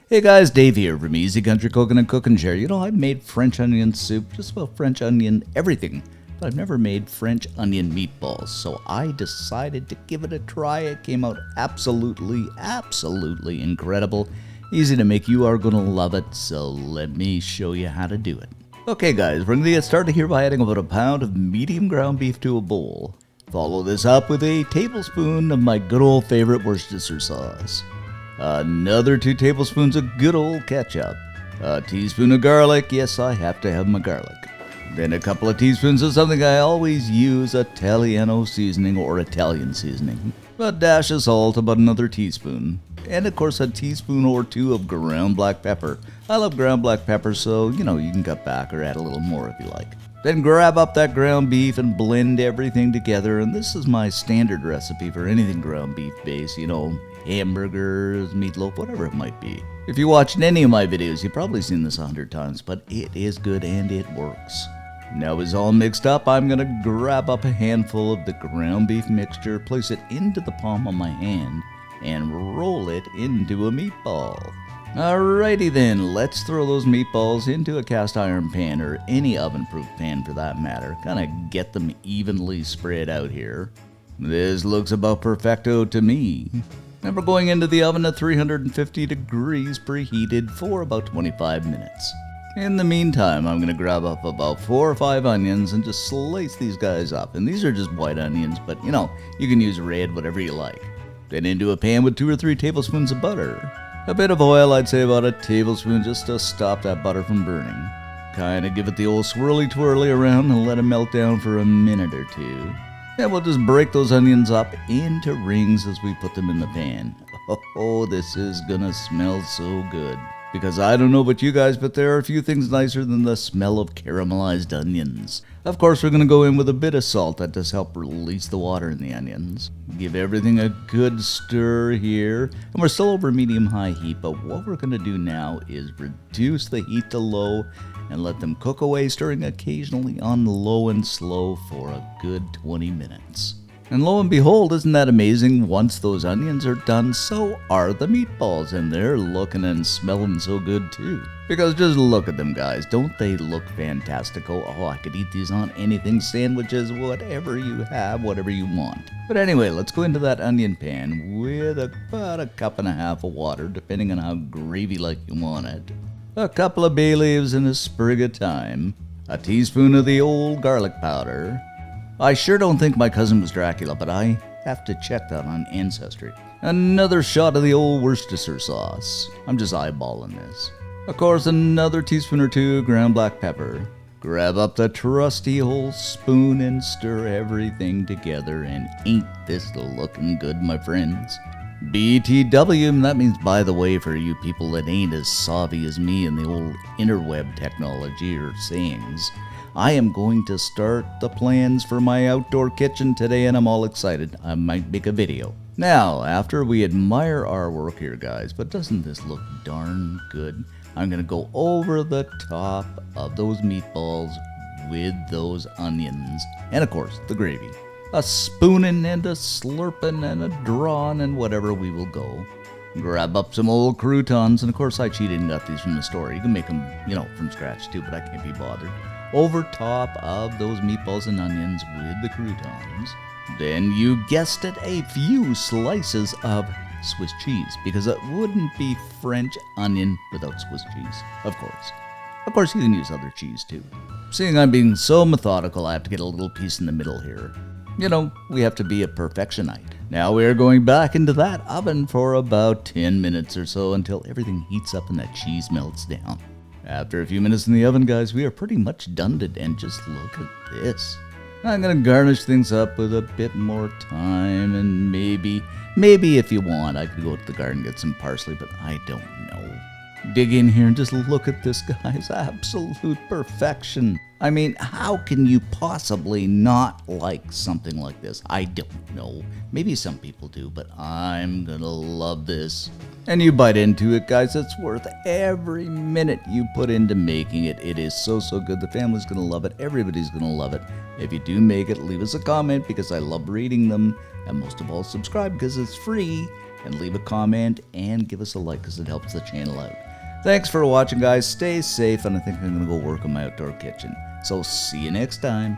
Hey guys, Dave here from Easy Country Cooking and Cook and Share. You know, I've made French onion soup, just about French onion everything, but I've never made French onion meatballs, so I decided to give it a try. It came out absolutely incredible. Easy to make, you are gonna love it, so let me show you how to do it. Okay guys, we're gonna get started here by adding about a pound of medium ground beef to a bowl. Follow this up with a tablespoon of my good old favorite Worcestershire sauce. Another 2 tablespoons of good old ketchup. A teaspoon of garlic. Yes, I have to have my garlic. Then a couple of teaspoons of something I always use, Italiano seasoning or Italian seasoning. A dash of salt, about another teaspoon. And of course a teaspoon or 2 of ground black pepper. I love ground black pepper, so you can cut back or add a little more if you like. Then grab up that ground beef and blend everything together. And this is my standard recipe for anything ground beef based, hamburgers, meatloaf, whatever it might be. If you watched any of my videos, you've probably seen this 100 times, but it is good and it works. Now it's all mixed up, I'm gonna grab up a handful of the ground beef mixture, place it into the palm of my hand, and roll it into a meatball. Alrighty then, let's throw those meatballs into a cast iron pan or any oven-proof pan for that matter. Kind of get them evenly spread out here. This looks about perfecto to me. And we're going into the oven at 350 degrees preheated for about 25 minutes. In the meantime, I'm going to grab up about 4 or 5 onions and just slice these guys up. And these are just white onions, but you can use red, whatever you like. Then into a pan with 2 or 3 tablespoons of butter. A bit of oil, I'd say about a tablespoon, just to stop that butter from burning. Kind of give it the old swirly twirly around and let it melt down for a minute or 2. And we'll just break those onions up into rings as we put them in the pan. Oh, this is gonna smell so good. Because I don't know about you guys, but there are a few things nicer than the smell of caramelized onions. Of course, we're gonna go in with a bit of salt. That does help release the water in the onions. Give everything a good stir here. And we're still over medium-high heat, but what we're gonna do now is reduce the heat to low and let them cook away, stirring occasionally on low and slow for a good 20 minutes. And lo and behold, isn't that amazing? Once those onions are done, so are the meatballs, and they're looking and smelling so good too. Because just look at them, guys. Don't they look fantastical? Oh, I could eat these on anything, sandwiches, whatever you have, whatever you want. But anyway, let's go into that onion pan with about a cup and a half of water, depending on how gravy-like you want it. A couple of bay leaves and a sprig of thyme. A teaspoon of the old garlic powder. I sure don't think my cousin was Dracula, but I have to check that on Ancestry. Another shot of the old Worcestershire sauce. I'm just eyeballing this. Of course, another teaspoon or 2 of ground black pepper. Grab up the trusty old spoon and stir everything together, and ain't this looking good, my friends? BTW, that means by the way for you people that ain't as savvy as me in the old interweb technology or sayings. I am going to start the plans for my outdoor kitchen today, and I'm all excited. I might make a video. Now, after we admire our work here, guys, but doesn't this look darn good? I'm going to go over the top of those meatballs with those onions. And of course, the gravy. A spooning and a slurping and a drawing and whatever we will go. Grab up some old croutons, and of course I cheated and got these from the store. You can make them, from scratch too, but I can't be bothered. Over top of those meatballs and onions with the croutons. Then you guessed it, a few slices of Swiss cheese, because it wouldn't be French onion without Swiss cheese, of course. Of course you can use other cheese too. Seeing I'm being so methodical, I have to get a little piece in the middle here. We have to be a perfectionite. Now we are going back into that oven for about 10 minutes or so until everything heats up and that cheese melts down. After a few minutes in the oven, guys, we are pretty much done, and just look at this. I'm going to garnish things up with a bit more thyme, and maybe if you want, I could go to the garden and get some parsley, but I don't know. Dig in here and just look at this, guys. Absolute perfection. I mean, how can you possibly not like something like this? I don't know. Maybe some people do, but I'm gonna love this. And you bite into it, guys. It's worth every minute you put into making it. It is so good. The family's gonna love it. Everybody's gonna love it. If you do make it, leave us a comment because I love reading them. And most of all, subscribe because it's free. and leave a comment and give us a like because it helps the channel out. Thanks for watching, guys. Stay safe, and I think I'm going to go work in my outdoor kitchen. So see you next time.